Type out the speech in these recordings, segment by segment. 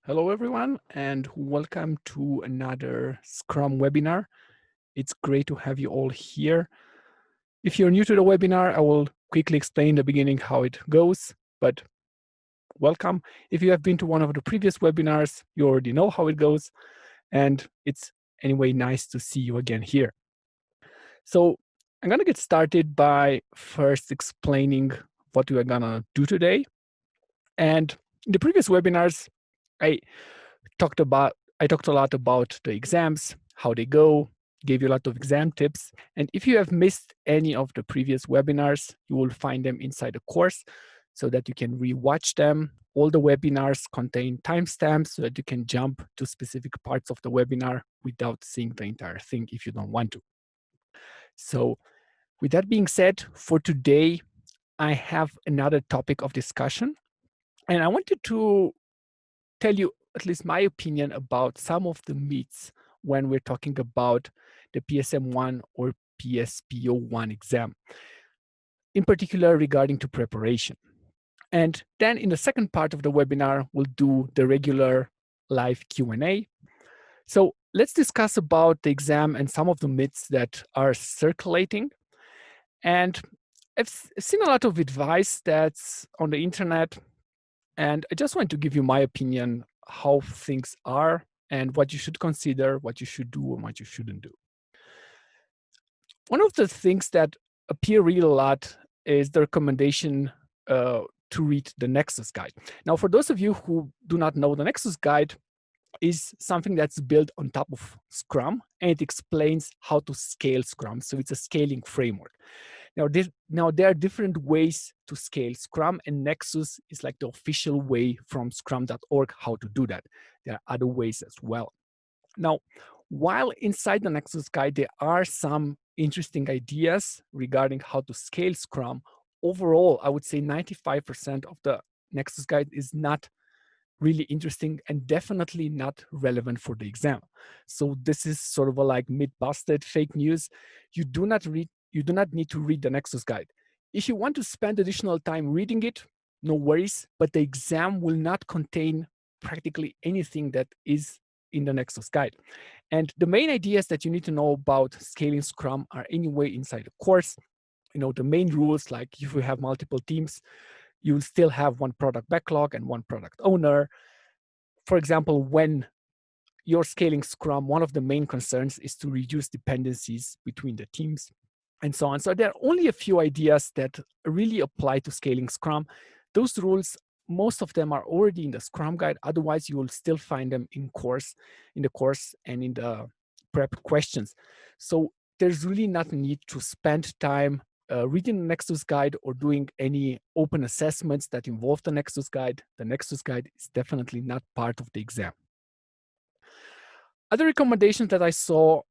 Hello, everyone, and welcome to another Scrum webinar. It's great to have you all here. If you're new to the webinar, I will quickly explain in the beginning how it goes, but welcome. If you have been to one of the previous webinars, you already know how it goes, and it's anyway nice to see you again here. So I'm gonna get started by first explaining what we are gonna do today. And in the previous webinars, I talked a lot about the exams, how they go, gave you a lot of exam tips. And if you have missed any of the previous webinars, you will find them inside the course so that you can rewatch them. All the webinars contain timestamps so that you can jump to specific parts of the webinar without seeing the entire thing if you don't want to. So with that being said, for today, I have another topic of discussion. And I wanted to tell you at least my opinion about some of the myths when we're talking about the PSM I or PSPO I exam, in particular regarding to preparation. And then in the second part of the webinar, we'll do the regular live Q&A. So let's discuss about the exam and some of the myths that are circulating. And I've seen a lot of advice that's on the internet, and I just want to give you my opinion how things are and what you should consider, what you should do and what you shouldn't do. One of the things that appear really a lot is the recommendation to read the Nexus guide. Now, for those of you who do not know, the Nexus guide is something that's built on top of Scrum, and it explains how to scale Scrum. So it's a scaling framework. Now, there are different ways to scale Scrum, and Nexus is like the official way from scrum.org how to do that. There are other ways as well. Now, while inside the Nexus guide, there are some interesting ideas regarding how to scale Scrum, overall, I would say 95% of the Nexus guide is not really interesting and definitely not relevant for the exam. So this is sort of a like myth-busted fake news. You do not need to read the Nexus guide. If you want to spend additional time reading it, no worries, but the exam will not contain practically anything that is in the Nexus guide. And the main ideas that you need to know about scaling Scrum are anyway inside the course. You know, the main rules, like if you have multiple teams, you will still have one product backlog and one product owner. For example, when you're scaling Scrum, one of the main concerns is to reduce dependencies between the teams and so on. So there are only a few ideas that really apply to scaling Scrum. Those rules, most of them are already in the Scrum guide. Otherwise, you will still find them in the course and in the prep questions. So there's really not a need to spend time reading the Nexus guide or doing any open assessments that involve the Nexus guide. The Nexus guide is definitely not part of the exam. Other recommendations that I saw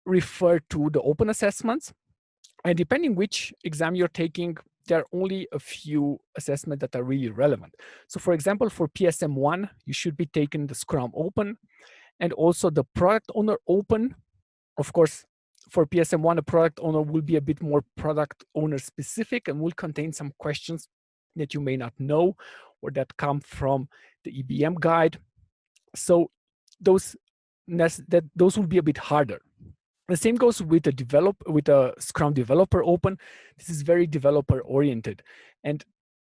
refer to the open assessments. And depending which exam you're taking, there are only a few assessments that are really relevant. So for example, for PSM I, you should be taking the Scrum Open and also the Product Owner Open. Of course, for PSM I, a product owner will be a bit more product owner specific and will contain some questions that you may not know or that come from the EBM guide. So those will be a bit harder. The same goes with the Scrum Developer Open. This is very developer oriented, and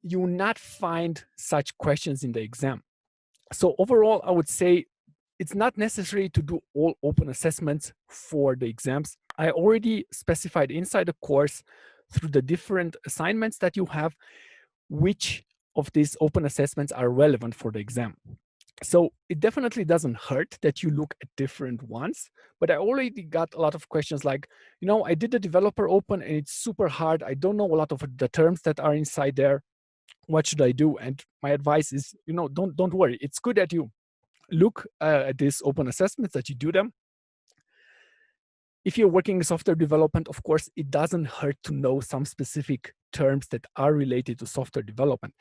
you will not find such questions in the exam. So overall, I would say it's not necessary to do all open assessments for the exams. I already specified inside the course through the different assignments that you have, which of these open assessments are relevant for the exam. So it definitely doesn't hurt that you look at different ones, but I already got a lot of questions like, you know, I did the developer open and it's super hard. I don't know a lot of the terms that are inside there. What should I do? And my advice is, you know, don't worry. It's good that you look at these open assessments, that you do them. If you're working in software development, of course, it doesn't hurt to know some specific terms that are related to software development.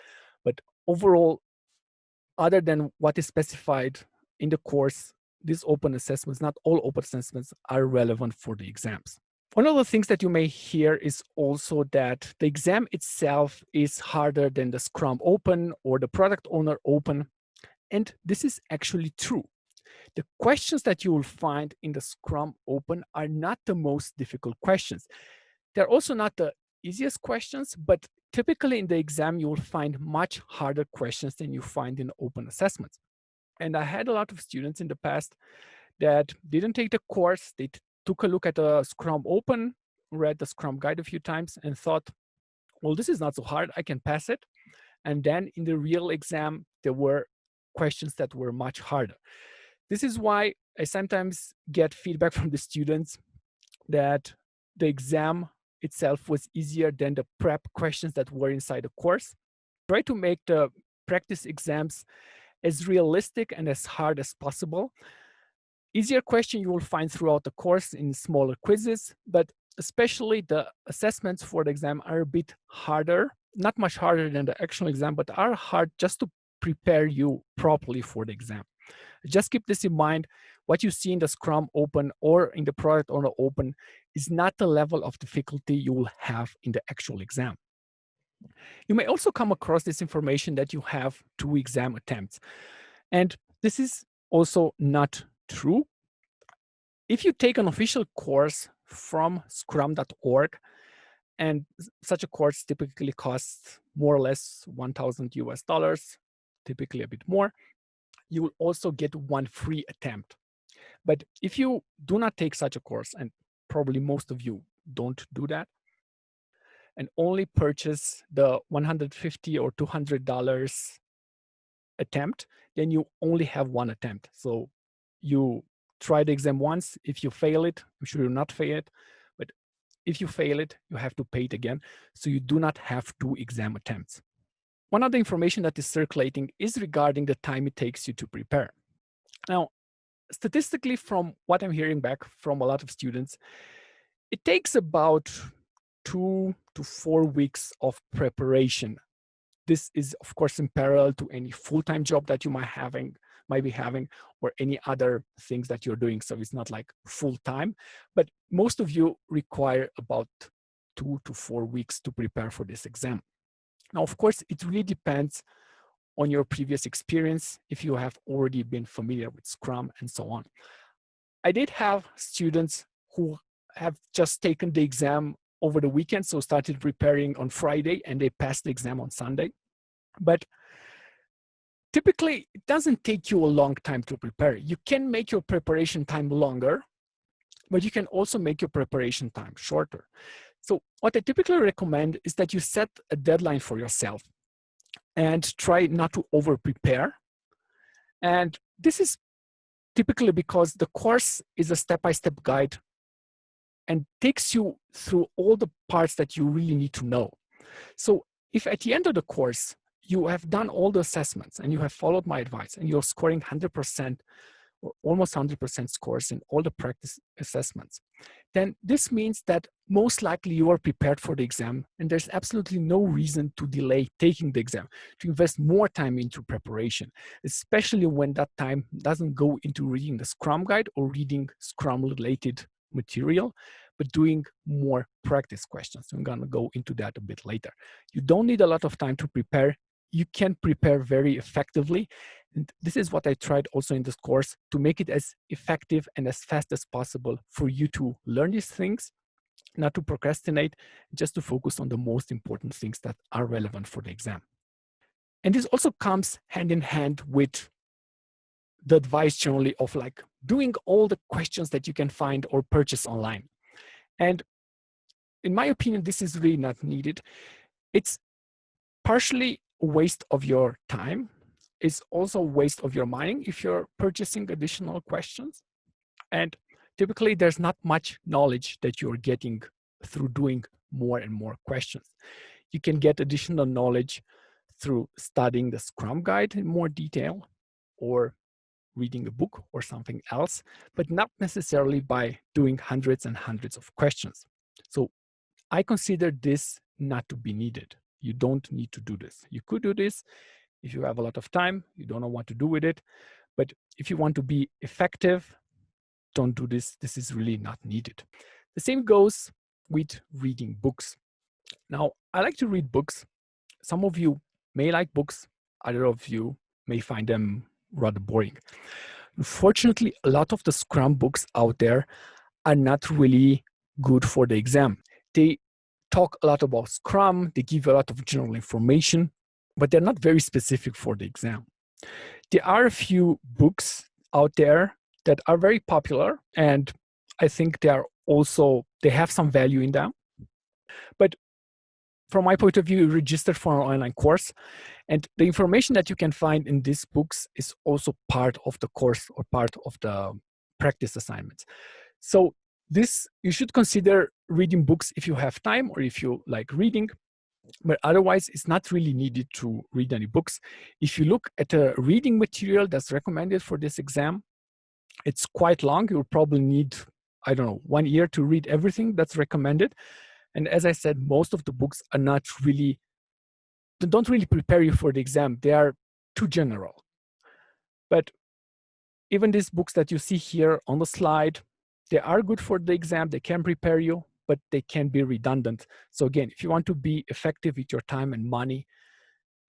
But overall, other than what is specified in the course, these open assessments, not all open assessments are relevant for the exams. One of the things that you may hear is also that the exam itself is harder than the Scrum Open or the Product Owner Open. And this is actually true. The questions that you will find in the Scrum Open are not the most difficult questions. They're also not the easiest questions, but typically in the exam, you will find much harder questions than you find in open assessments. And I had a lot of students in the past that didn't take the course. They took a look at the Scrum Open, read the Scrum Guide a few times and thought, well, this is not so hard, I can pass it. And then in the real exam, there were questions that were much harder. This is why I sometimes get feedback from the students that the exam itself was easier than the prep questions that were inside the course. Try to make the practice exams as realistic and as hard as possible. Easier question you will find throughout the course in smaller quizzes, but especially the assessments for the exam are a bit harder, not much harder than the actual exam, but are hard just to prepare you properly for the exam. Just keep this in mind. What you see in the Scrum Open or in the Product Owner Open is not the level of difficulty you will have in the actual exam. You may also come across this information that you have 2 exam attempts. And this is also not true. If you take an official course from scrum.org, and such a course typically costs more or less $1,000 US, typically a bit more, you will also get 1 free attempt. But if you do not take such a course, and probably most of you don't do that, and only purchase the $150 or $200 attempt, then you only have 1 attempt. So you try the exam once. If you fail it, I'm sure you'll not fail it, but if you fail it, you have to pay it again. So you do not have 2 exam attempts. One other information that is circulating is regarding the time it takes you to prepare. Now, statistically, from what I'm hearing back from a lot of students, it takes about 2 to 4 weeks of preparation. This is, of course, in parallel to any full-time job that you might be having, or any other things that you're doing. So it's not like full-time, but most of you require about 2 to 4 weeks to prepare for this exam. Now, of course, it really depends on your previous experience, if you have already been familiar with Scrum and so on. I did have students who have just taken the exam over the weekend, so started preparing on Friday and they passed the exam on Sunday. But typically, it doesn't take you a long time to prepare. You can make your preparation time longer, but you can also make your preparation time shorter. So what I typically recommend is that you set a deadline for yourself and try not to over-prepare. And this is typically because the course is a step-by-step guide and takes you through all the parts that you really need to know. So if at the end of the course, you have done all the assessments and you have followed my advice and you're scoring 100% or almost 100% scores in all the practice assessments, then this means that most likely you are prepared for the exam and there's absolutely no reason to delay taking the exam, to invest more time into preparation, especially when that time doesn't go into reading the Scrum Guide or reading Scrum-related material, but doing more practice questions. I'm gonna go into that a bit later. You don't need a lot of time to prepare. You can prepare very effectively. And this is what I tried also in this course, to make it as effective and as fast as possible for you to learn these things, not to procrastinate, just to focus on the most important things that are relevant for the exam. And this also comes hand in hand with the advice generally of like doing all the questions that you can find or purchase online. And in my opinion, this is really not needed. It's partially a waste of your time. It's also a waste of your money if you're purchasing additional questions. And typically there's not much knowledge that you're getting through doing more and more questions. You can get additional knowledge through studying the Scrum Guide in more detail or reading a book or something else, but not necessarily by doing hundreds and hundreds of questions. So I consider this not to be needed. You don't need to do this. You could do this if you have a lot of time, you don't know what to do with it. But if you want to be effective, don't do this. This is really not needed. The same goes with reading books. Now, I like to read books. Some of you may like books. Other of you may find them rather boring. Unfortunately, a lot of the Scrum books out there are not really good for the exam. They talk a lot about Scrum, they give a lot of general information, but they're not very specific for the exam. There are a few books out there that are very popular, and I think they have some value in them. But from my point of view, you registered for an online course, and the information that you can find in these books is also part of the course or part of the practice assignments. So you should consider reading books if you have time or if you like reading, but otherwise it's not really needed to read any books. If you look at a reading material that's recommended for this exam, it's quite long. You'll probably need, I don't know, 1 year to read everything that's recommended. And as I said, most of the books are they don't really prepare you for the exam. They are too general. But even these books that you see here on the slide, they are good for the exam. They can prepare you, but they can be redundant. So again, if you want to be effective with your time and money,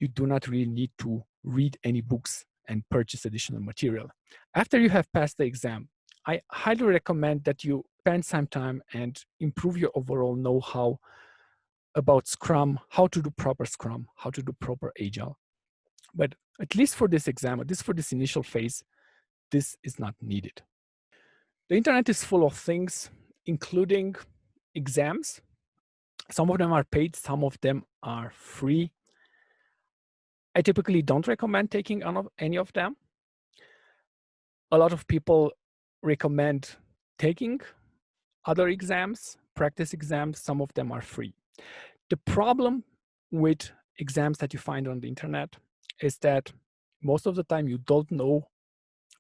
you do not really need to read any books and purchase additional material. After you have passed the exam, I highly recommend that you spend some time and improve your overall know-how about Scrum, how to do proper Scrum, how to do proper Agile. But at least for this exam, at least for this initial phase, this is not needed. The internet is full of things, including exams. Some of them are paid, some of them are free. I typically don't recommend taking any of them. A lot of people recommend taking other exams, practice exams. Some of them are free. The problem with exams that you find on the internet is that most of the time you don't know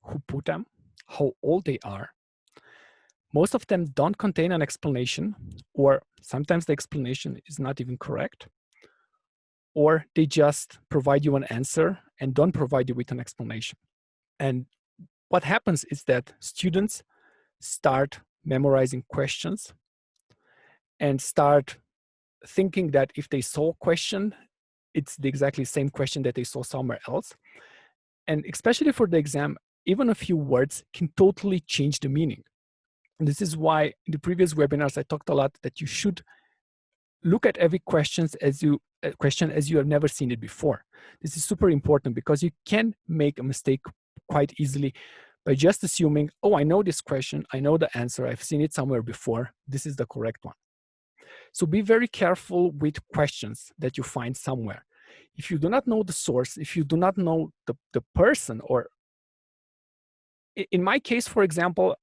who put them, how old they are. Most of them don't contain an explanation, or sometimes the explanation is not even correct, or they just provide you an answer and don't provide you with an explanation. And what happens is that students start memorizing questions and start thinking that if they saw a question, it's the exactly same question that they saw somewhere else. And especially for the exam, even a few words can totally change the meaning. And this is why in the previous webinars, I talked a lot that you should look at every question as you have never seen it before. This is super important because you can make a mistake quite easily by just assuming, oh, I know this question, I know the answer, I've seen it somewhere before, this is the correct one. So be very careful with questions that you find somewhere. If you do not know the source, if you do not know the person, or in my case, for example,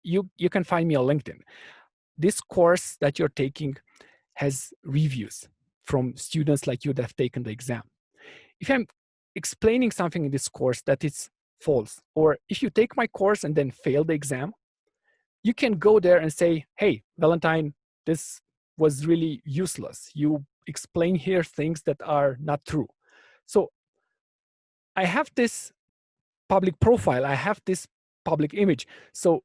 you can find me on LinkedIn. This course that you're taking has reviews from students like you that have taken the exam. If I'm explaining something in this course that is false, or if you take my course and then fail the exam, you can go there and say, hey, Valentine, this was really useless. You explain here things that are not true. So I have this public profile, I have this public image. So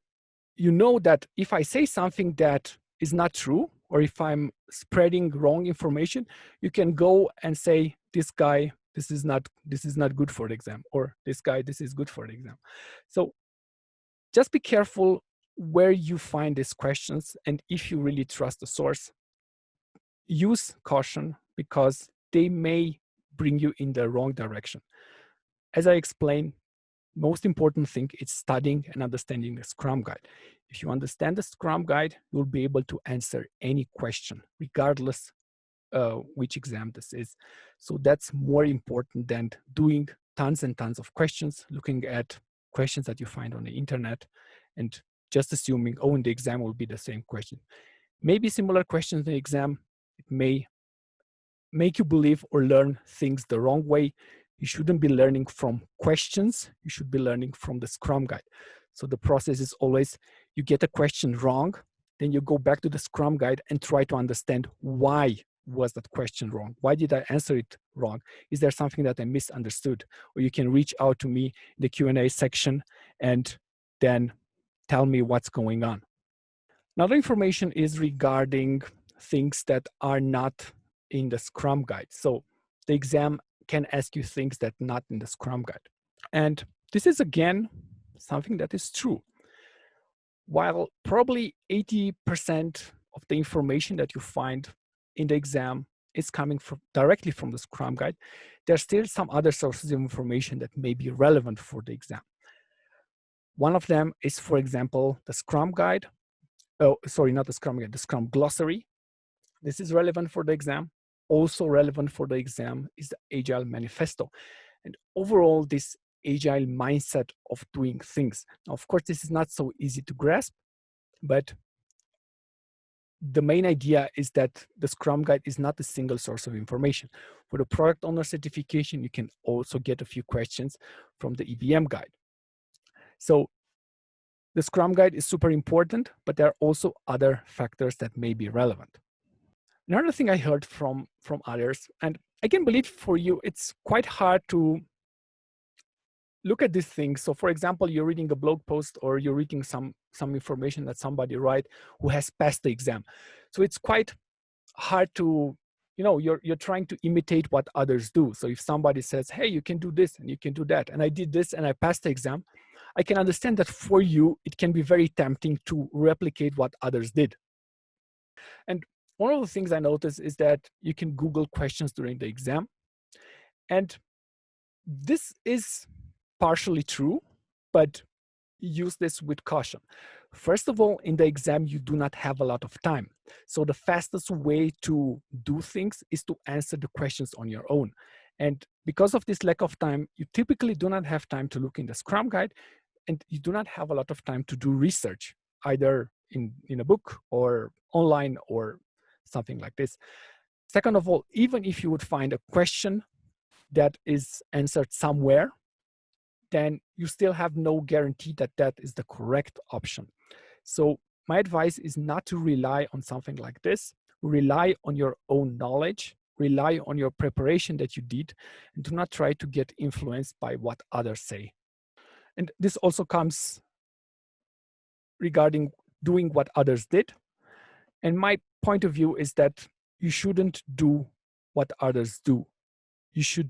you know that if I say something that is not true, or if I'm spreading wrong information, you can go and say, this guy, this is not good for the exam, or this guy, this is good for the exam. So just be careful where you find these questions, and if you really trust the source, use caution because they may bring you in the wrong direction. As I explained, most important thing is studying and understanding the Scrum Guide. If you understand the Scrum Guide, you'll be able to answer any question, regardless which exam this is. So that's more important than doing tons and tons of questions, looking at questions that you find on the internet, and just assuming, oh, in the exam will be the same question. Maybe similar questions in the exam, it may make you believe or learn things the wrong way. You shouldn't be learning from questions. You should be learning from the Scrum Guide. So the process is always, you get a question wrong, then you go back to the Scrum Guide and try to understand why was that question wrong? Why did I answer it wrong? Is there something that I misunderstood? Or you can reach out to me in the Q&A section and then tell me what's going on. Another information is regarding things that are not in the Scrum Guide. So the exam can ask you things that are not in the Scrum Guide. And this is again something that is true. While probably 80% of the information that you find in the exam is coming directly from the Scrum Guide, there's still some other sources of information that may be relevant for the exam. One of them is, for example, the Scrum Guide. Oh, sorry, not the Scrum Guide, the Scrum Glossary. This is relevant for the exam. Also relevant for the exam is the Agile Manifesto. And overall, this Agile mindset of doing things. Now, of course, this is not so easy to grasp, but the main idea is that the Scrum Guide is not a single source of information. For the product owner certification, you can also get a few questions from the EBM guide. So the Scrum Guide is super important, but there are also other factors that may be relevant. Another thing I heard from others, and I can believe for you, it's quite hard to look at these things. So for example, you're reading a blog post or you're reading some information that somebody write who has passed the exam. So it's quite hard to, you're trying to imitate what others do. So if somebody says, hey, you can do this and you can do that, and I did this and I passed the exam, I can understand that for you, it can be very tempting to replicate what others did. And one of the things I noticed is that you can Google questions during the exam. And this is partially true, but use this with caution. First of all, in the exam, you do not have a lot of time. So the fastest way to do things is to answer the questions on your own. And because of this lack of time, you typically do not have time to look in the Scrum Guide, and you do not have a lot of time to do research, either in a book or online or something like this. Second of all, even if you would find a question that is answered somewhere, then you still have no guarantee that that is the correct option. So my advice is not to rely on something like this. Rely on your own knowledge, rely on your preparation that you did, and do not try to get influenced by what others say. And this also comes regarding doing what others did. And my point of view is that you shouldn't do what others do. You should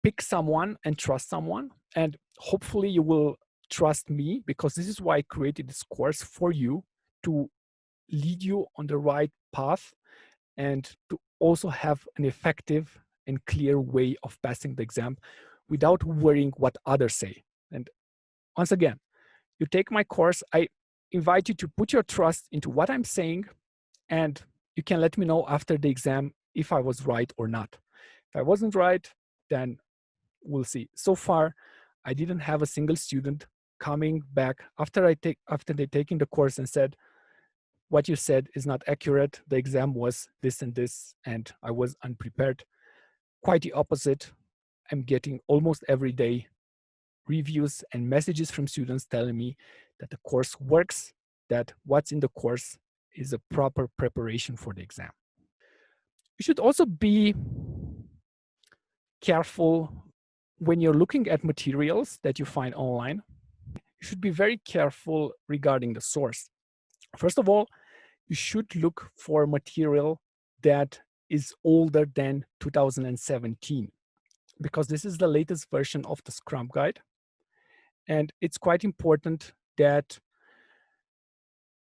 pick someone and trust someone. And hopefully you will trust me, because this is why I created this course for you, to lead you on the right path and to also have an effective and clear way of passing the exam without worrying what others say. And once again, you take my course, I invite you to put your trust into what I'm saying, and you can let me know after the exam if I was right or not. If I wasn't right, then we'll see. So far, I didn't have a single student coming back after they taking the course and said, what you said is not accurate. The exam was this and this, and I was unprepared. Quite the opposite. I'm getting almost every day reviews and messages from students telling me that the course works, that what's in the course is a proper preparation for the exam. You should also be careful when you're looking at materials that you find online. You should be very careful regarding the source. First of all, you should look for material that is older than 2017, because this is the latest version of the Scrum Guide. And it's quite important that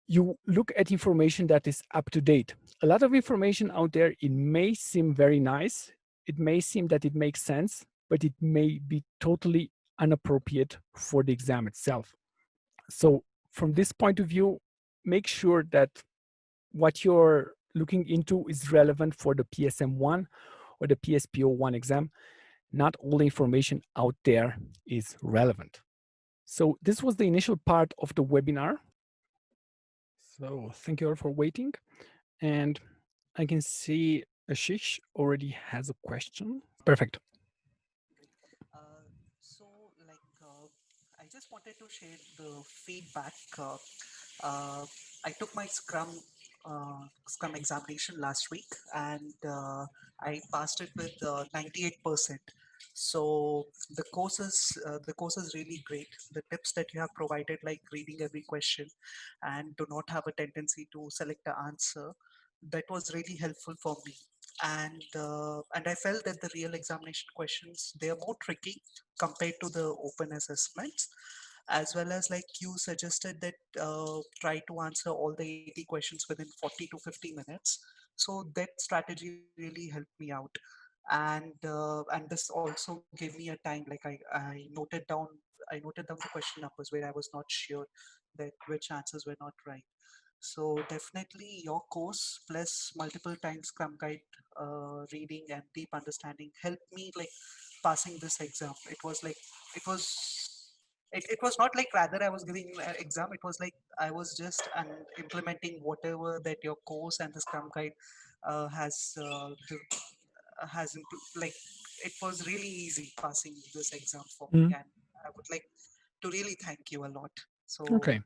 you look at information that is up to date. A lot of information out there, it may seem very nice. It may seem that it makes sense, but it may be totally inappropriate for the exam itself. So from this point of view, make sure that what you're looking into is relevant for the PSM I or the PSPO I exam. Not all the information out there is relevant. So this was the initial part of the webinar. So thank you all for waiting. And I can see Ashish already has a question. Perfect. I just wanted to share the feedback. I took my Scrum examination last week, and I passed it with 98%. So the course is really great. The tips that you have provided, like reading every question and do not have a tendency to select the answer, that was really helpful for me. And I felt that the real examination questions, they are more tricky, compared to the open assessments, as well as like you suggested that try to answer all the 80 questions within 40 to 50 minutes. So that strategy really helped me out. And this also gave me a time, like I noted down the question numbers where I was not sure that which answers were not right. So definitely your course plus multiple times Scrum Guide reading and deep understanding helped me like passing this exam. It was not like rather I was giving an exam. It was like I was just implementing whatever that your course and the Scrum Guide like it was really easy passing this exam for me, Mm. and I would like to really thank you a lot. So Okay.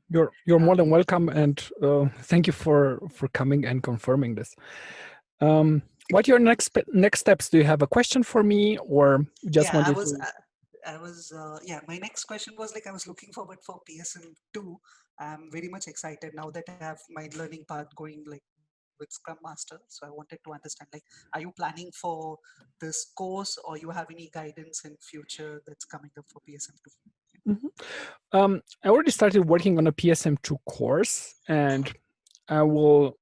You're uh, more than welcome, and thank you for coming and confirming this. What are your next steps? Do you have a question for me, or just yeah, wanted to? yeah, my next question was like I was looking forward for PSM II. I'm very much excited now that I have my learning path going like with Scrum Master. So I wanted to understand like, are you planning for this course or you have any guidance in future that's coming up for PSM II? I already started working on a PSM2 course, and I will.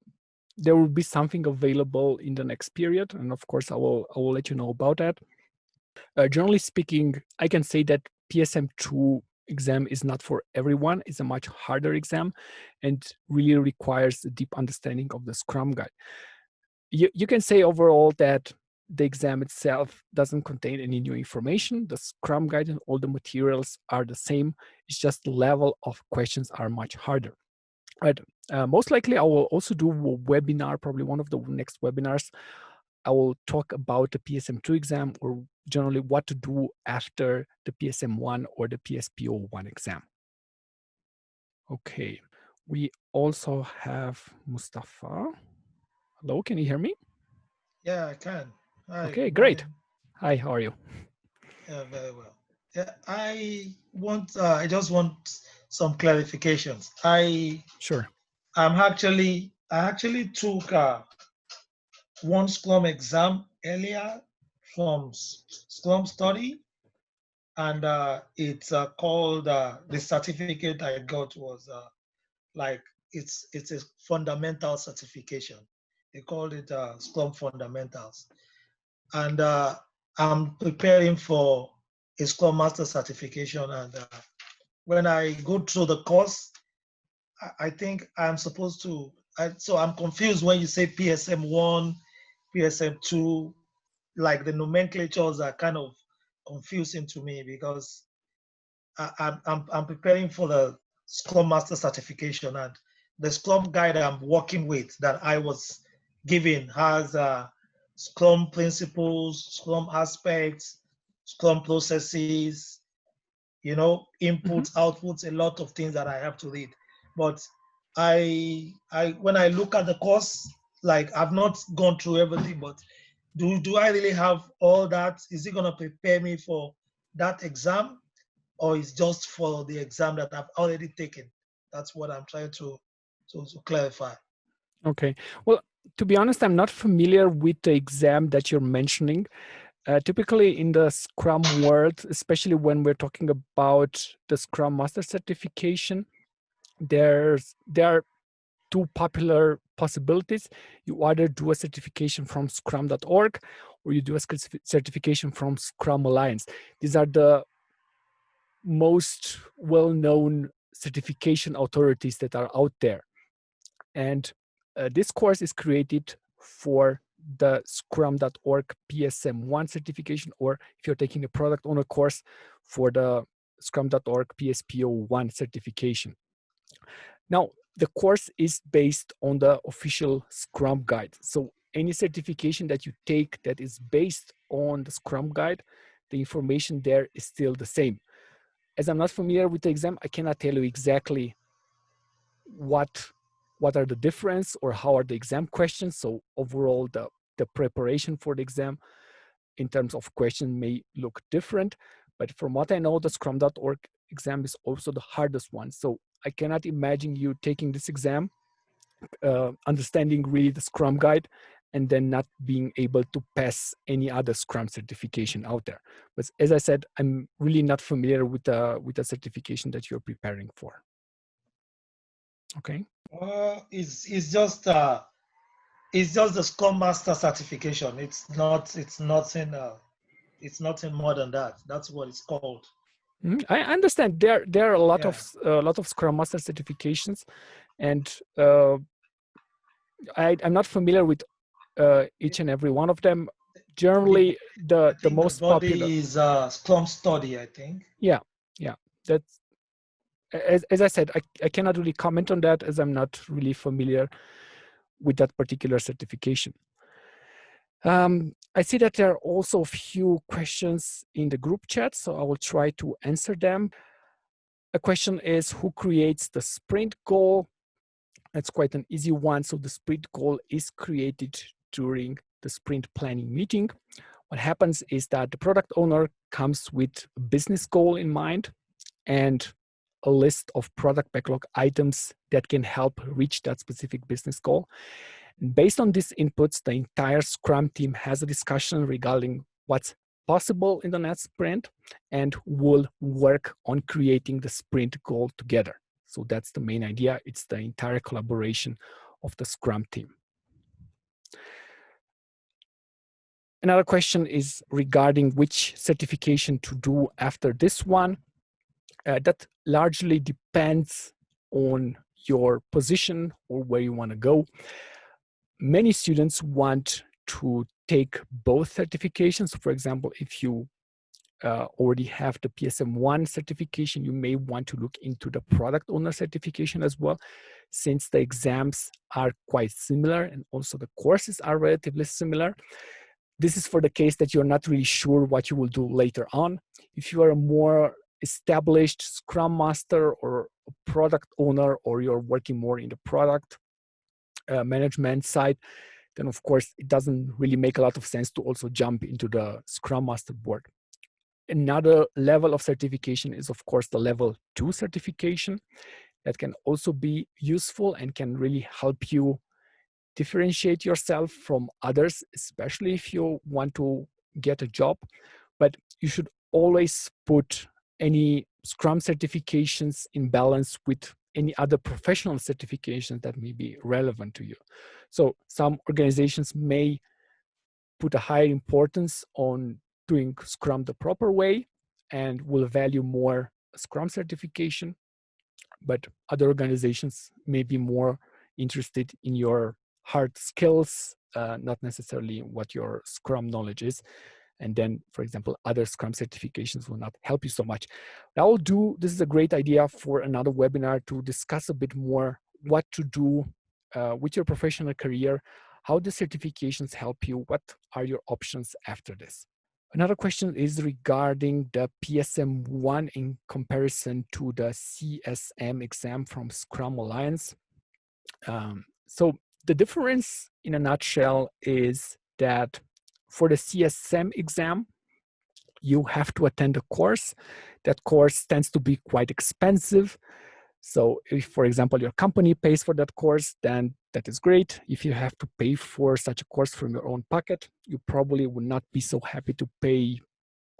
There will be something available in the next period, and of course, I will let you know about that. Generally speaking, I can say that PSM2 exam is not for everyone. It's a much harder exam, and really requires a deep understanding of the Scrum Guide. You can say overall that the exam itself doesn't contain any new information. The Scrum Guide and all the materials are the same. It's just the level of questions are much harder. Right. Most likely, I will also do a webinar, probably one of the next webinars. I will talk about the PSM2 exam, or generally what to do after the PSM I or the PSPO I exam. Okay. We also have Mustafa. Hello, can you hear me? Yeah, I can. Hi, Okay, good great. morning. Hi, how are you? Yeah, very well. Yeah, I just want some clarifications. Sure. I actually took one Scrum exam earlier from SCRUMstudy, and it's called the certificate I got was like it's a fundamental certification. They called it Scrum Fundamentals. And I'm preparing for a Scrum Master certification. And when I go through the course, I think I'm supposed to. So I'm confused when you say PSM I, PSM II, like the nomenclatures are kind of confusing to me because I'm preparing for the Scrum Master certification, and the Scrum guide I'm working with that I was given has Scrum principles, Scrum aspects, Scrum processes, Mhm. inputs, outputs, a lot of things that I have to read. But I when I look at the course, like I've not gone through everything, but do I really have all that? Is it gonna prepare me for that exam? Or it's just for the exam that I've already taken? That's what I'm trying to clarify. Okay. Well, to be honest, I'm not familiar with the exam that you're mentioning. Typically in the Scrum world, especially when we're talking about the Scrum Master certification, there are two popular possibilities. You either do a certification from scrum.org or you do a certification from Scrum Alliance. These are the most well-known certification authorities that are out there. And this course is created for the scrum.org PSM I certification, or if you're taking a product owner course, for the scrum.org PSPO I certification. Now, the course is based on the official Scrum Guide. So any certification that you take that is based on the Scrum Guide, the information there is still the same. As I'm not familiar with the exam, I cannot tell you exactly what are the difference or how are the exam questions. So overall, the preparation for the exam in terms of question may look different. But from what I know, the scrum.org exam is also the hardest one. So I cannot imagine you taking this exam, understanding really the Scrum Guide, and then not being able to pass any other Scrum certification out there. But as I said, I'm really not familiar with the certification that you're preparing for. Okay. It's just the Scrum Master certification. It's nothing more than that. That's what it's called. I understand there are a lot of Scrum Master certifications, and I'm not familiar with each and every one of them. Generally, the most popular is SCRUMstudy, I think. Yeah, that's as I said, I cannot really comment on that as I'm not really familiar with that particular certification. I see that there are also a few questions in the group chat, so I will try to answer them. A question is, who creates the sprint goal? That's quite an easy one. So the sprint goal is created during the sprint planning meeting. What happens is that the product owner comes with a business goal in mind and a list of product backlog items that can help reach that specific business goal. And based on these inputs, the entire Scrum team has a discussion regarding what's possible in the next sprint and will work on creating the sprint goal together. So that's the main idea. It's the entire collaboration of the Scrum team. Another question is regarding which certification to do after this one. That largely depends on your position or where you want to go. Many students want to take both certifications. For example, if you already have the PSM I certification, you may want to look into the product owner certification as well, since the exams are quite similar and also the courses are relatively similar. This is for the case that you're not really sure what you will do later on. If you are a more established Scrum Master or a product owner, or you're working more in the product management side, then of course it doesn't really make a lot of sense to also jump into the Scrum Master board. Another level of certification is of course the level 2 certification that can also be useful and can really help you differentiate yourself from others, especially if you want to get a job. But you should always put any Scrum certifications in balance with any other professional certifications that may be relevant to you. So some organizations may put a higher importance on doing Scrum the proper way and will value more Scrum certification, but other organizations may be more interested in your hard skills, not necessarily what your Scrum knowledge is. And then, for example, other Scrum certifications will not help you so much. This is a great idea for another webinar to discuss a bit more what to do with your professional career, how the certifications help you, what are your options after this. Another question is regarding the PSM I in comparison to the CSM exam from Scrum Alliance. So the difference in a nutshell is that for the CSM exam, you have to attend a course. That course tends to be quite expensive. So if, for example, your company pays for that course, then that is great. If you have to pay for such a course from your own pocket, you probably would not be so happy to pay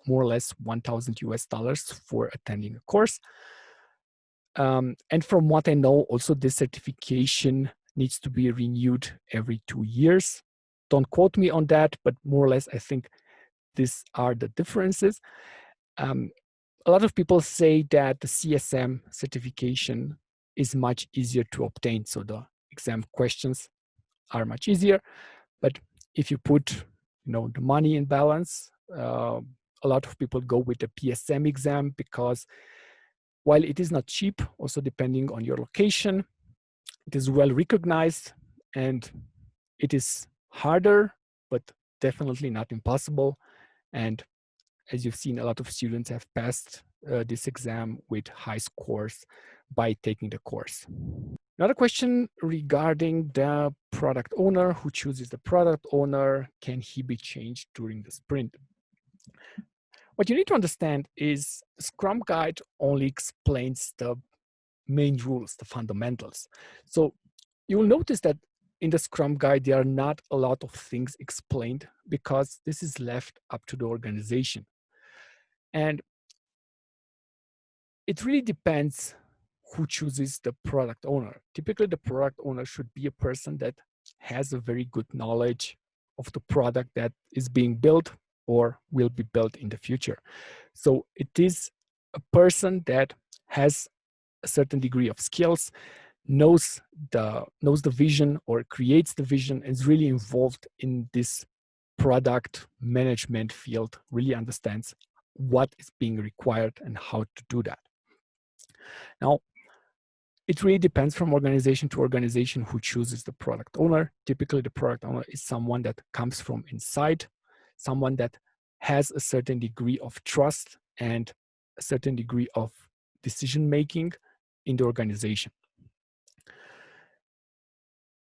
more or less $1,000 for attending a course. And from what I know, also this certification needs to be renewed every 2 years. Don't quote me on that, but more or less, I think these are the differences. A lot of people say that the CSM certification is much easier to obtain. So the exam questions are much easier. But if you put the money in balance, a lot of people go with the PSM exam because while it is not cheap, also depending on your location, it is well recognized and it is harder, but definitely not impossible. And as you've seen, a lot of students have passed this exam with high scores by taking the course. Another question regarding the product owner. Who chooses the product owner? Can he be changed during the sprint? What you need to understand is the Scrum Guide only explains the main rules, the fundamentals. So you will notice that in the Scrum Guide, there are not a lot of things explained because this is left up to the organization. And it really depends who chooses the product owner. Typically, the product owner should be a person that has a very good knowledge of the product that is being built or will be built in the future. So it is a person that has a certain degree of skills, knows the vision or creates the vision, and is really involved in this product management field, really understands what is being required and how to do that. Now, it really depends from organization to organization who chooses the product owner. Typically, the product owner is someone that comes from inside, someone that has a certain degree of trust and a certain degree of decision-making in the organization.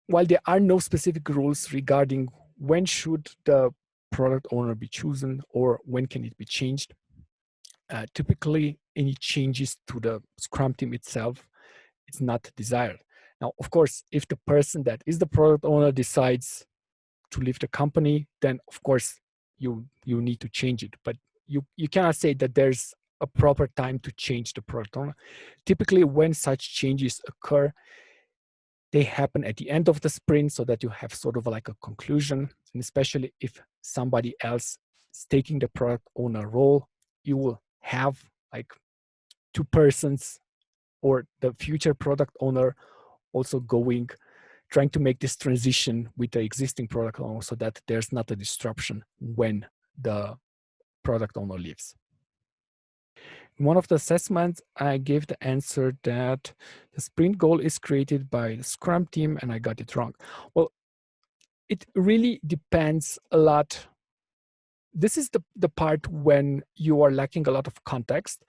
While there are no specific rules regarding when should the product owner be chosen or when can it be changed, typically any changes to the Scrum team itself is not desired. Now, of course, if the person that is the product owner decides to leave the company, then of course you need to change it. But you cannot say that there's a proper time to change the product owner. Typically, when such changes occur, they happen at the end of the sprint so that you have sort of like a conclusion. And especially if somebody else is taking the product owner role, you will have like two persons or the future product owner also trying to make this transition with the existing product owner so that there's not a disruption when the product owner leaves. In one of the assessments, I gave the answer that the sprint goal is created by the Scrum team, and I got it wrong. Well, it really depends a lot. This is the part when you are lacking a lot of context,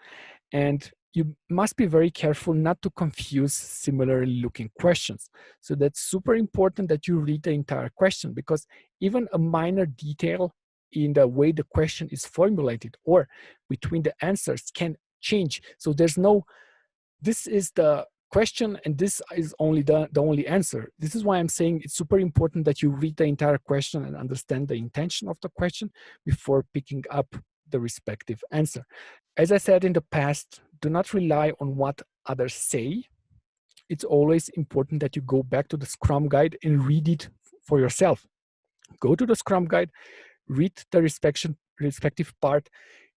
and you must be very careful not to confuse similarly looking questions. So that's super important that you read the entire question, because even a minor detail in the way the question is formulated or between the answers can change. So there's no, this is the question and this is only the only answer. This is why I'm saying it's super important that you read the entire question and understand the intention of the question before picking up the respective answer. As I said in the past, do not rely on what others say. It's always important that you go back to the Scrum Guide and read it for yourself. Go to the Scrum Guide, read the respective part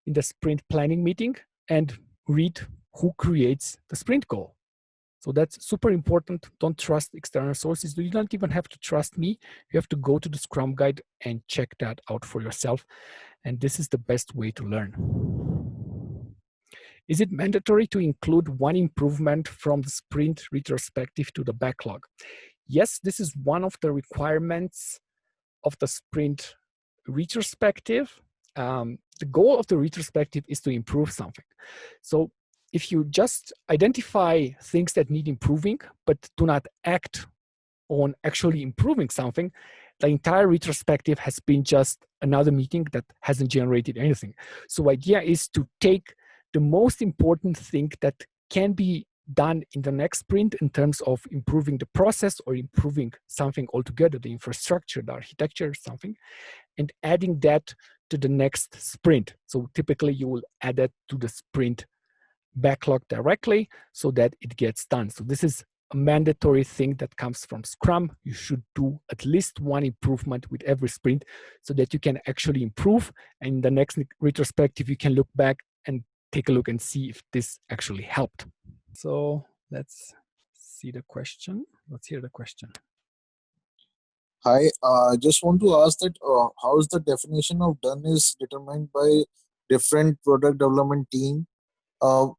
in the sprint planning meeting, and read who creates the sprint goal. So that's super important. Don't trust external sources. You don't even have to trust me. You have to go to the Scrum Guide and check that out for yourself. And this is the best way to learn. Is it mandatory to include one improvement from the sprint retrospective to the backlog? Yes, this is one of the requirements of the sprint retrospective. The goal of the retrospective is to improve something. So if you just identify things that need improving, but do not act on actually improving something, the entire retrospective has been just another meeting that hasn't generated anything. So idea is to take the most important thing that can be done in the next sprint in terms of improving the process or improving something altogether, the infrastructure, the architecture, something, and adding that to the next sprint. So typically you will add that to the sprint backlog directly so that it gets done. So this is a mandatory thing that comes from Scrum. You should do at least one improvement with every sprint so that you can actually improve. And in the next retrospective, you can look back and take a look and see if this actually helped. So let's see the question. Let's hear the question. Hi, I just want to ask that how is the definition of done is determined by different product development team or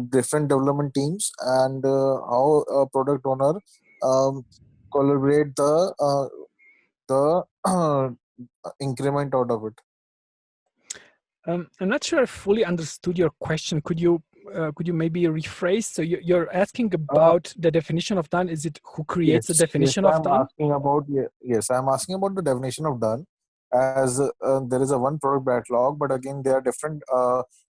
different development teams, and how a product owner collaborate the increment out of it. I'm not sure I fully understood your question. Could you maybe rephrase? So you're asking about the definition of done. Is it who creates the definition of done? I'm asking about the definition of done, as there is a one product backlog, but again there are different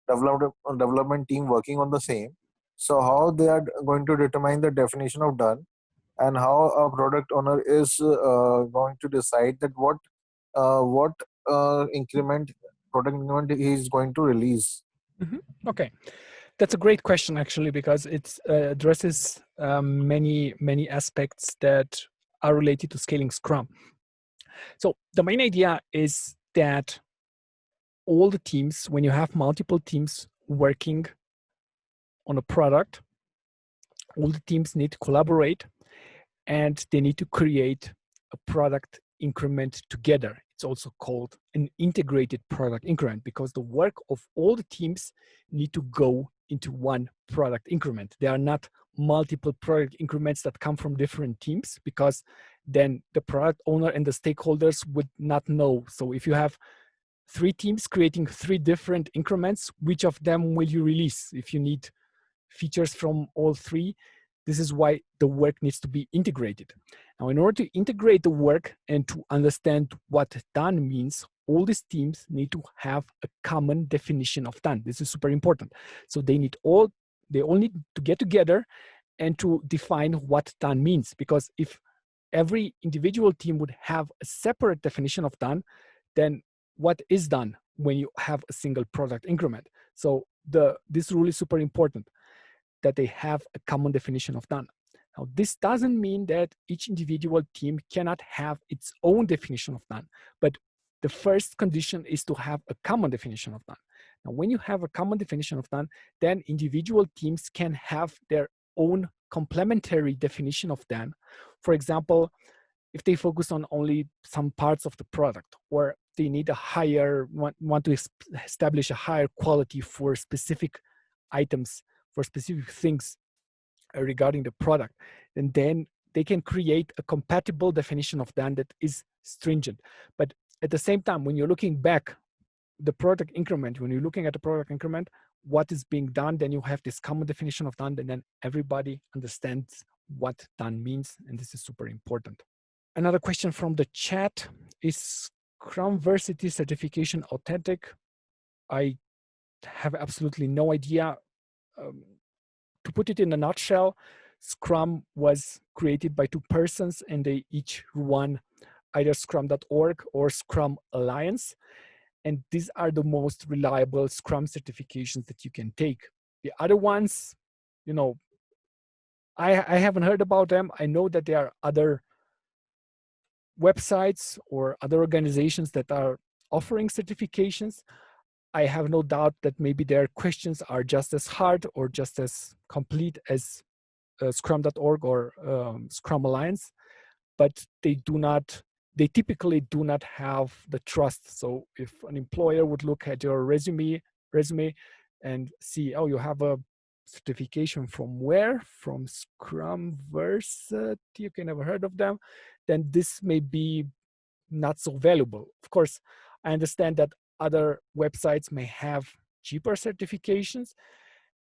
development team working on the same. So how they are going to determine the definition of done and how a product owner is going to decide that what increment, product increment he is going to release. Okay, that's a great question actually, because it addresses many aspects that are related to scaling Scrum. So the main idea is that all the teams, when you have multiple teams working on a product, all the teams need to collaborate and they need to create a product increment together. It's also called an integrated product increment because the work of all the teams need to go into one product increment. There are not multiple product increments that come from different teams, because then the product owner and the stakeholders would not know. So if you have 3 teams creating 3 different increments, which of them will you release? If you need features from all 3, this is why the work needs to be integrated. Now, in order to integrate the work and to understand what done means, all these teams need to have a common definition of done. This is super important. So they all need to get together and to define what done means. Because if every individual team would have a separate definition of done, then what is done when you have a single product increment? So this rule is super important, that they have a common definition of done. Now, this doesn't mean that each individual team cannot have its own definition of done, but the first condition is to have a common definition of done. Now, when you have a common definition of done, then individual teams can have their own complementary definition of done. For example, if they focus on only some parts of the product, or they need want to establish a higher quality for specific items, for specific things regarding the product, and then they can create a compatible definition of done that is stringent. But at the same time, when you're looking back the product increment, when you're looking at the product increment, what is being done, then you have this common definition of done, and then everybody understands what done means, and this is super important. Another question from the chat: is Scrumversity certification authentic? I have absolutely no idea. To put it in a nutshell, Scrum was created by 2 persons, and they each run either scrum.org or Scrum Alliance. And these are the most reliable Scrum certifications that you can take. The other ones, I haven't heard about them. I know that there are other websites or other organizations that are offering certifications. I have no doubt that maybe their questions are just as hard or just as complete as scrum.org or Scrum Alliance, but they typically do not have the trust. So if an employer would look at your resume and see, oh, you have a certification from where? From Scrumversity, you can never heard of them, then this may be not so valuable. Of course, I understand that other websites may have cheaper certifications,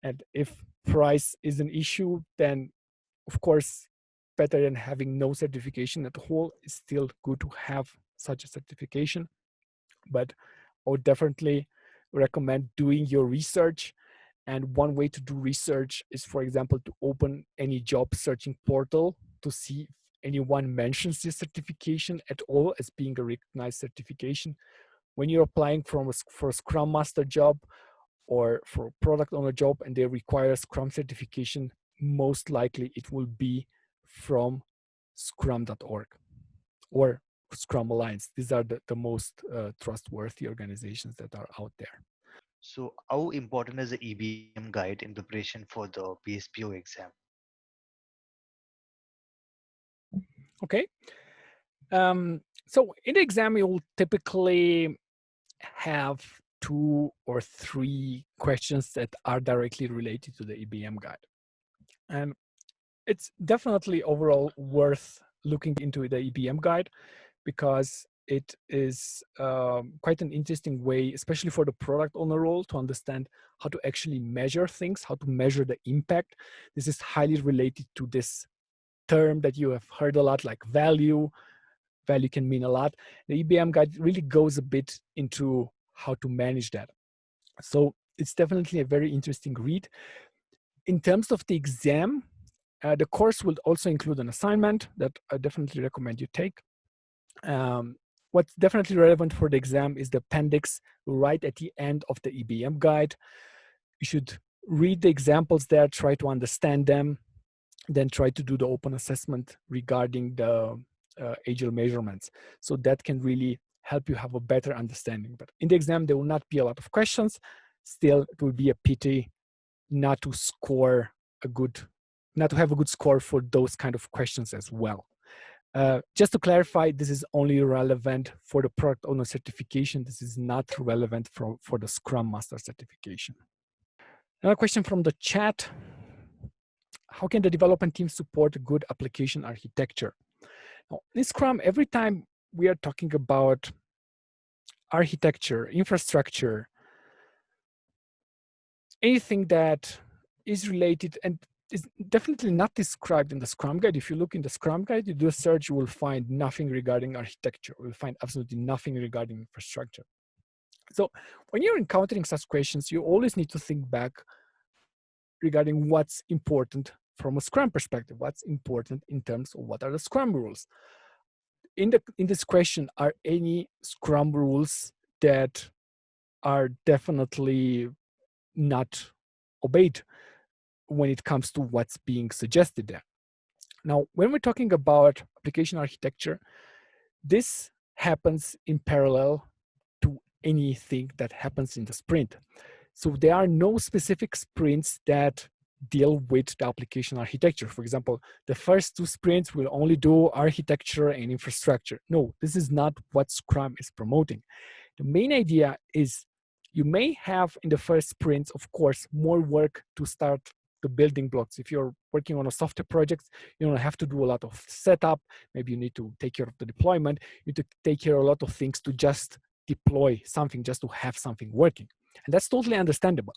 and if price is an issue, then of course, better than having no certification at all. It's still good to have such a certification, but I would definitely recommend doing your research. And one way to do research is, for example, to open any job searching portal to see if anyone mentions this certification at all as being a recognized certification. When you're applying for a Scrum Master job or for a product owner job and they require Scrum certification, most likely it will be from scrum.org or Scrum Alliance. These are the most trustworthy organizations that are out there. So how important is the EBM guide in preparation for the PSPO exam? Okay. So in the exam, you'll typically have 2 or 3 questions that are directly related to the EBM guide. And it's definitely overall worth looking into the EBM guide, because it is quite an interesting way, especially for the product owner role, to understand how to actually measure things, how to measure the impact. This is highly related to this term that you have heard a lot, like value. Value can mean a lot. The EBM guide really goes a bit into how to manage that. So it's definitely a very interesting read. In terms of the exam, The course will also include an assignment that I definitely recommend you take. What's definitely relevant for the exam is the appendix right at the end of the EBM guide. You should read the examples there, try to understand them, then try to do the open assessment regarding the agile measurements. So that can really help you have a better understanding. But in the exam, there will not be a lot of questions. Still, it will be a pity not to score a good, not to have a good score for those kind of questions as well. Just to clarify, this is only relevant for the product owner certification. This is not relevant for the Scrum Master certification. Another question from the chat. How can the development team support a good application architecture? Now, in Scrum, every time we are talking about architecture, infrastructure, anything that is related and is definitely not described in the Scrum Guide. If you look in the Scrum Guide, you do a search, you will find nothing regarding architecture. You will find absolutely nothing regarding infrastructure. So when you're encountering such questions, you always need to think back regarding what's important from a Scrum perspective, what's important in terms of what are the Scrum rules. In this question, are any Scrum rules that are definitely not obeyed when it comes to what's being suggested there? Now, when we're talking about application architecture, this happens in parallel to anything that happens in the sprint. So there are no specific sprints that deal with the application architecture. For example, the first 2 sprints will only do architecture and infrastructure. No, this is not what Scrum is promoting. The main idea is you may have in the first sprints, of course, more work to start the building blocks. If you're working on a software project, you don't have to do a lot of setup. Maybe you need to take care of the deployment. You need to take care of a lot of things to just deploy something, just to have something working. And that's totally understandable.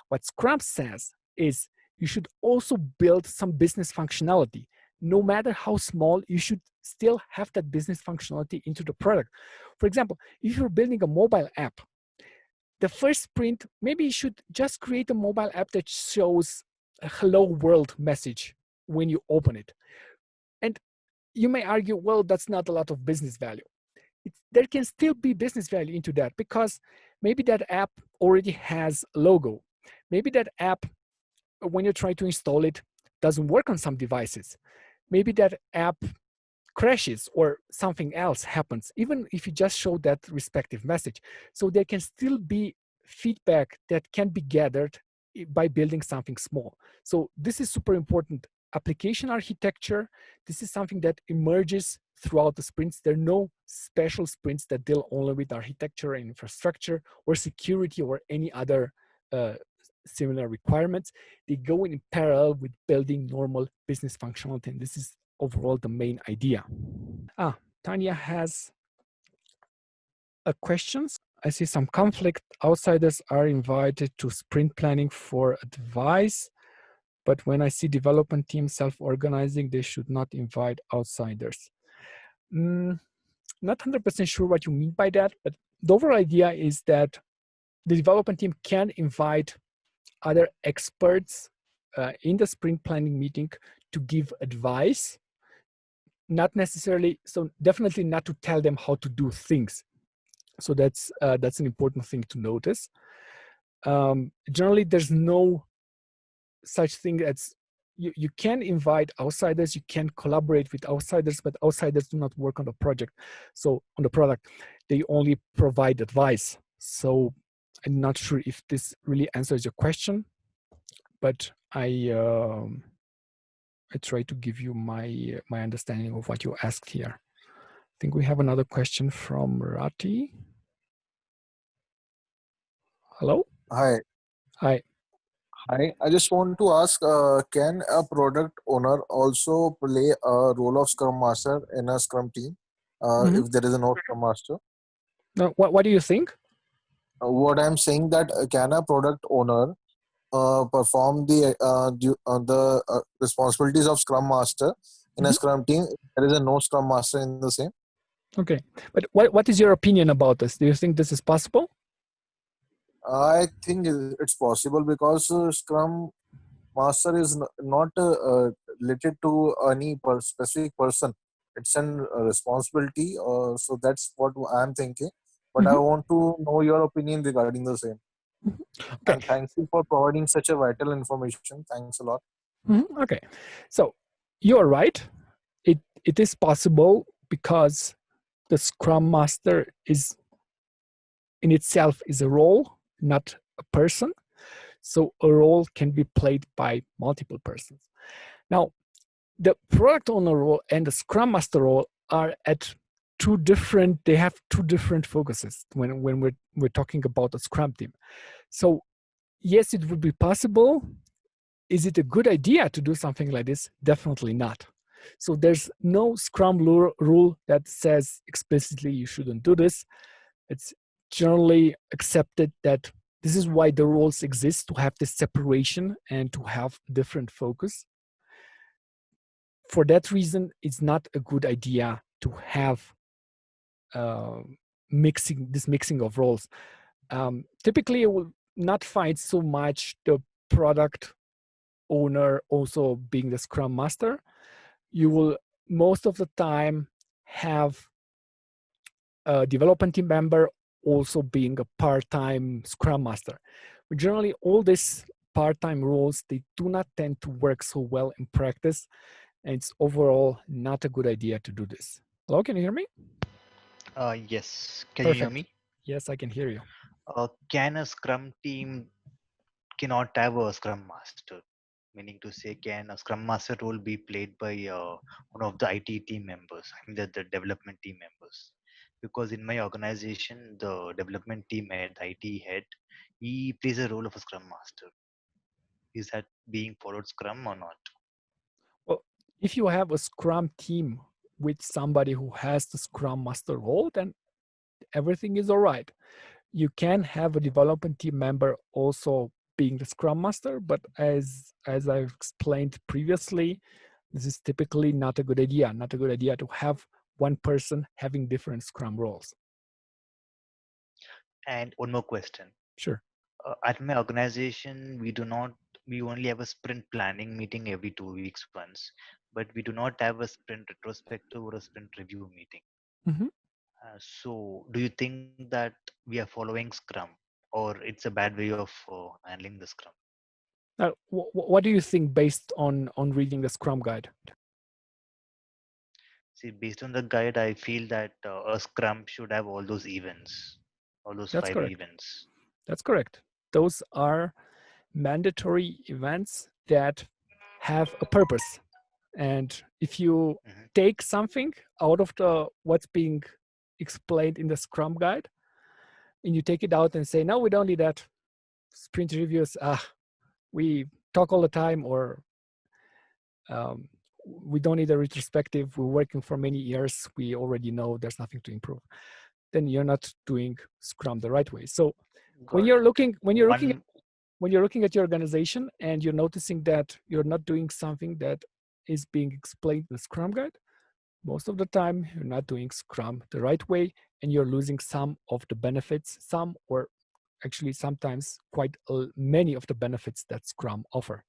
What Scrum says is you should also build some business functionality. No matter how small, you should still have that business functionality into the product. For example, if you're building a mobile app, the first sprint, maybe you should just create a mobile app that shows a hello world message when you open it. And you may argue, well, that's not a lot of business value. There can still be business value into that because maybe that app already has a logo. Maybe that app, when you try to install it, doesn't work on some devices. Maybe that app crashes or something else happens, even if you just show that respective message. So there can still be feedback that can be gathered by building something small. So this is super important. Application architecture, this is something that emerges throughout the sprints. There are no special sprints that deal only with architecture and infrastructure or security or any other similar requirements. They go in parallel with building normal business functionality, and this is overall the main idea. Tanya has a question. I see some conflict. Outsiders are invited to sprint planning for advice, but when I see development teams self-organizing, they should not invite outsiders. Not 100% sure what you mean by that, but the overall idea is that the development team can invite other experts in the sprint planning meeting to give advice. Not necessarily, so definitely not to tell them how to do things. So that's an important thing to notice. Generally, there's no such thing as you can invite outsiders, you can collaborate with outsiders, but outsiders do not work on the project. So on the product, they only provide advice. So I'm not sure if this really answers your question, but I try to give you my understanding of what you asked here. I think we have another question from Rati. Hello? Hi. Hi. Hi. I just want to ask, can a product owner also play a role of Scrum Master in a Scrum team if there is no Scrum Master? Now, what do you think? What I'm saying that can a product owner perform the responsibilities of Scrum Master in a Scrum team if there is no Scrum Master in the same? Okay, but what is your opinion about this? Do you think this is possible? I think it's possible because Scrum Master is not related to any specific person. It's an responsibility. So that's what I'm thinking. But I Mhm. want to know your opinion regarding the same. Okay. And thank you for providing such a vital information. Thanks a lot. Okay. So you're right. It is possible because the Scrum Master is in itself is a role, not a person. So a role can be played by multiple persons. Now, the product owner role and the Scrum Master role are at they have two different focuses when we're talking about a Scrum team. So yes, it would be possible. Is it a good idea to do something like this? Definitely not. So there's no Scrum rule that says explicitly you shouldn't do this. It's generally accepted that this is why the roles exist, to have this separation and to have different focus. For that reason, it's not a good idea to have mixing of roles. Typically, you will not find so much the product owner also being the Scrum Master. You will most of the time have a development team member also being a part-time Scrum Master. But generally, all these part-time roles, they do not tend to work so well in practice, and it's overall not a good idea to do this. Hello, can you hear me? Yes. Can you hear Perfect. me? Yes, I can hear you. Can a Scrum team cannot have a Scrum Master? Meaning to say, can a Scrum Master role be played by one of the IT team members? I mean, the development team members. Because in my organization, the development team head, the IT head, he plays a role of a Scrum Master. Is that being followed Scrum or not? Well, if you have a Scrum team with somebody who has the Scrum Master role, then everything is all right. You can have a development team member also being the Scrum Master, but as I've explained previously, this is typically not a good idea. Not a good idea to have one person having different Scrum roles. And one more question. Sure. At my organization, we only have a sprint planning meeting every 2 weeks once, but we do not have a sprint retrospective or a sprint review meeting. Mhm. So, do you think that we are following Scrum, or it's a bad way of handling the Scrum? Now, what do you think based on reading the Scrum guide? See, based on the guide, I feel that a Scrum should have all those events, all those That's 5 correct. events. That's correct. Those are mandatory events that have a purpose. And if you Mhm. take something out of the what's being explained in the Scrum guide, and you take it out and say, no, we don't need that. Sprint reviews, we talk all the time, or um, we don't need a retrospective. We're working for many years. We already know there's nothing to improve. Then you're not doing Scrum the right way. So when Got you're it. looking, One, when you're looking at your organization and you're noticing that you're not doing something that is being explained in the Scrum guide, most of the time you're not doing Scrum the right way, and you're losing some of the benefits, some or actually sometimes quite many of the benefits that Scrum offer.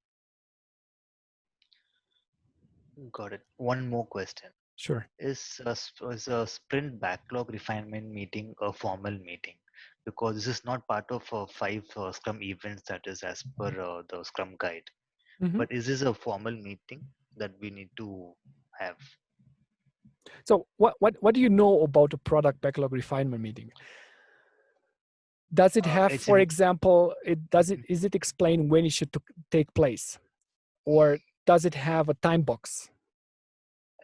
got it. One more question. Sure. Is a sprint backlog refinement meeting a formal meeting? Because this is not part of 5 Scrum events that is as per the Scrum guide. Mhm. But is this a formal meeting that we need to have? So what do you know about a product backlog refinement meeting? Does it have, It's for in. example, is it explained when it should take place? Or does it have a time box?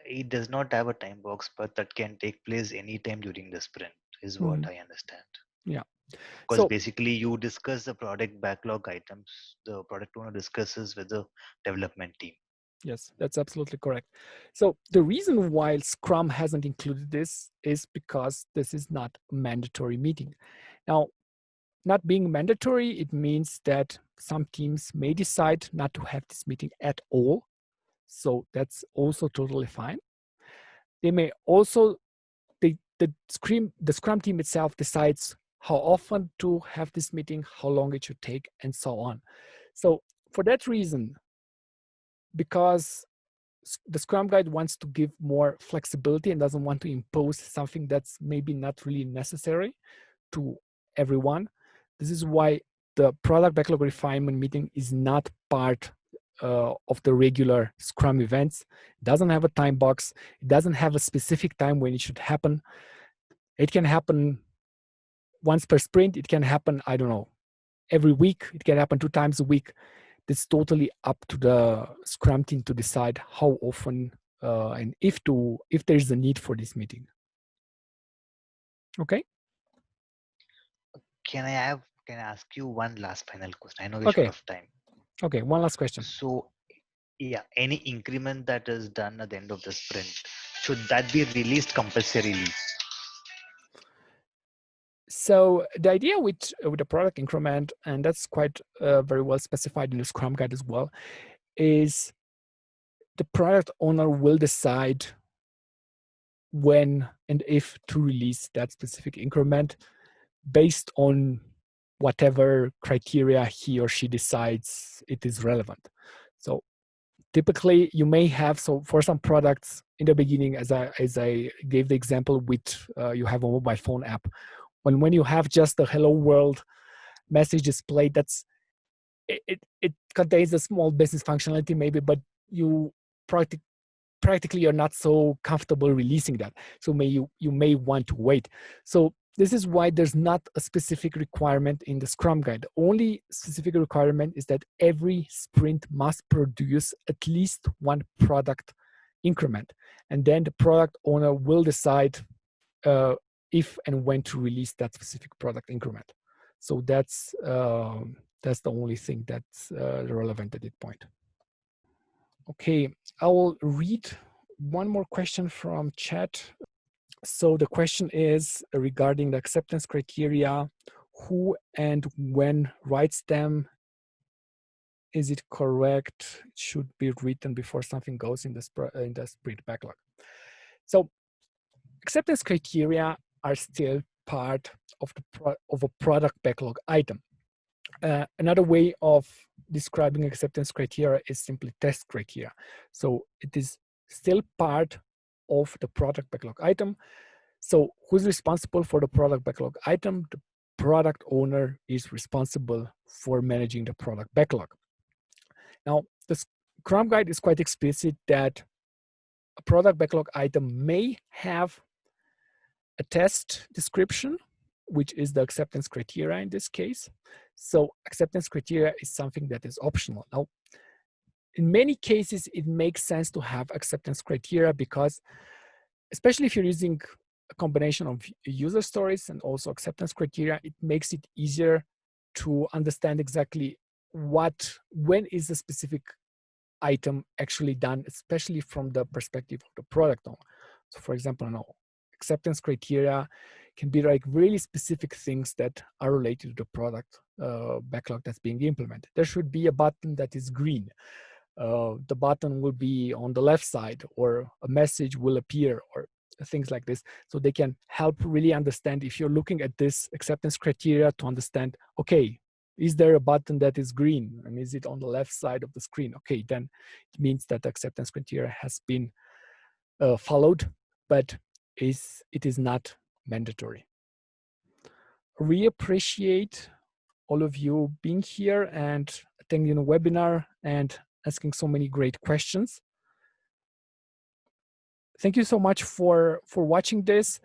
It does not have a time box, but that can take place anytime during the sprint, is what Mhm. I understand. Yeah. Because So basically, you discuss the product backlog items, the product owner discusses with the development team. yes, that's absolutely correct. So the reason why Scrum hasn't included this is because this is not a mandatory meeting. Now, not being mandatory, it means that some teams may decide not to have this meeting at all. So that's also totally fine. They may also, the Scrum team itself decides how often to have this meeting, how long it should take, and so on. So for that reason, because the Scrum Guide wants to give more flexibility and doesn't want to impose something that's maybe not really necessary to everyone. This is why the product backlog refinement meeting is not part of the regular Scrum events. It doesn't have a time box. It doesn't have a specific time when it should happen. It can happen once per sprint. It can happen, I don't know, every week. It can happen 2 times a week. It's totally up to the Scrum team to decide how often and if there is a need for this meeting. Okay. Can I ask you one last final question? I know we're Okay. short of time. Okay, one last question. So, yeah, any increment that is done at the end of the sprint, should that be released compulsorily? So the idea with the product increment, and that's quite very well specified in the Scrum Guide as well, is the product owner will decide when and if to release that specific increment based on whatever criteria he or she decides it is relevant. So typically you may have, so for some products in the beginning, as I gave the example with you have a mobile phone app, when you have just a hello world message displayed, that's it contains a small business functionality maybe, but you practically you're not so comfortable releasing that. So you may want to wait. So this is why there's not a specific requirement in the Scrum Guide. The only specific requirement is that every sprint must produce at least one product increment. And then the product owner will decide if and when to release that specific product increment. So that's the only thing that's relevant at this point. Okay, I will read one more question from chat. So the question is regarding the acceptance criteria, who and when writes them? Is it correct? It should be written before something goes in the sprint backlog. So acceptance criteria are still part of a product backlog item. Another way of describing acceptance criteria is simply test criteria. So it is still part of the product backlog item. So who's responsible for the product backlog item? The product owner is responsible for managing the product backlog. Now, the Scrum Guide is quite explicit that a product backlog item may have a test description, which is the acceptance criteria in this case. So acceptance criteria is something that is optional. Now, in many cases, it makes sense to have acceptance criteria because, especially if you're using a combination of user stories and also acceptance criteria, it makes it easier to understand exactly when is a specific item actually done, especially from the perspective of the product owner. So for example, acceptance criteria can be like really specific things that are related to the product backlog that's being implemented. There should be a button that is green. The button will be on the left side, or a message will appear, or things like this. So they can help really understand, if you're looking at this acceptance criteria, to understand, okay, is there a button that is green and is it on the left side of the screen? Okay, then it means that the acceptance criteria has been followed, but it is not mandatory. We appreciate all of you being here and attending the webinar and asking so many great questions. Thank you so much for watching this.